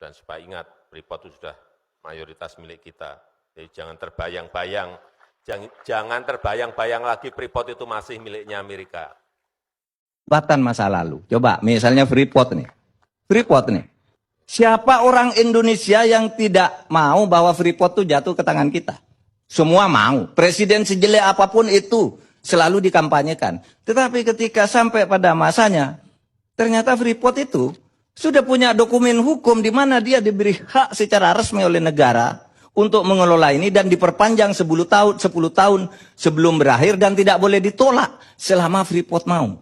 Dan supaya ingat, Freeport itu sudah mayoritas milik kita. Jadi jangan terbayang-bayang, jangan terbayang-bayang lagi Freeport itu masih miliknya Amerika. Masa lalu. Coba misalnya Freeport nih. Freeport nih. Siapa orang Indonesia yang tidak mau bahwa Freeport itu jatuh ke tangan kita? Semua mau. Presiden sejelek apapun itu selalu dikampanyekan. Tetapi ketika sampai pada masanya, ternyata Freeport itu sudah punya dokumen hukum di mana dia diberi hak secara resmi oleh negara untuk mengelola ini dan diperpanjang 10 tahun sebelum berakhir dan tidak boleh ditolak selama Freeport mau.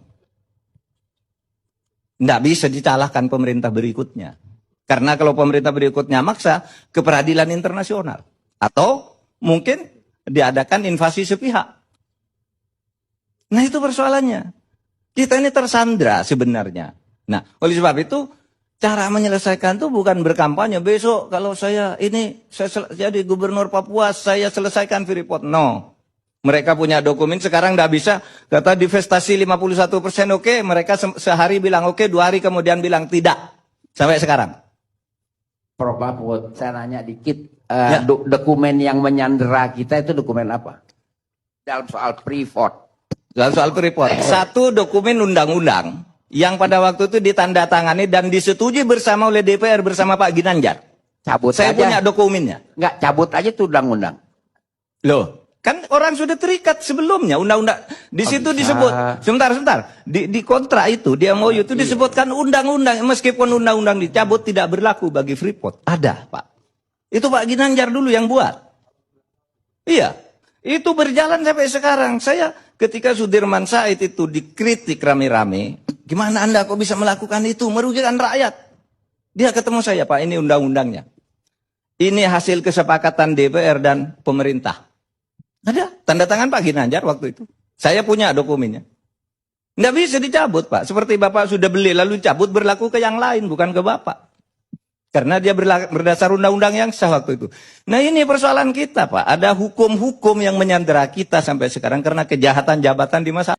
Tidak bisa disalahkan pemerintah berikutnya. Karena kalau pemerintah berikutnya maksa ke peradilan internasional. Atau mungkin diadakan invasi sepihak. Nah itu persoalannya. Kita ini tersandra sebenarnya. Nah oleh sebab itu cara menyelesaikan itu bukan berkampanye. Besok kalau saya jadi gubernur Papua saya selesaikan Freeport. No. Mereka punya dokumen, sekarang tidak bisa, kata divestasi 51% oke, mereka sehari bilang oke, 2 hari kemudian bilang tidak. Sampai sekarang. Prof Mahfud, saya nanya dikit, dokumen yang menyandera kita itu dokumen apa? Dalam soal Freeport. Dalam soal Freeport, satu dokumen undang-undang yang pada waktu itu ditandatangani dan disetujui bersama oleh DPR bersama Pak Ginanjar. Cabut saya aja. punya dokumennya. Enggak, cabut aja tuh undang-undang. Loh. Kan orang sudah terikat sebelumnya undang-undang di situ disebut sebentar di kontrak itu dia mau itu disebutkan undang-undang meskipun undang-undang dicabut tidak berlaku bagi Freeport. Ada, Pak. Itu Pak Ginanjar dulu yang buat. Iya. Itu berjalan sampai sekarang. Saya ketika Sudirman Said itu dikritik rame-rame, gimana Anda kok bisa melakukan itu merugikan rakyat? Dia ketemu saya, Pak, ini undang-undangnya. Ini hasil kesepakatan DPR dan pemerintah. Ada tanda tangan Pak Ginanjar waktu itu. Saya punya dokumennya. Nggak bisa dicabut, Pak. Seperti Bapak sudah beli lalu cabut berlaku ke yang lain, bukan ke Bapak. Karena dia berdasar undang-undang yang sah waktu itu. Nah ini persoalan kita, Pak. Ada hukum-hukum yang menyandera kita sampai sekarang karena kejahatan jabatan di masa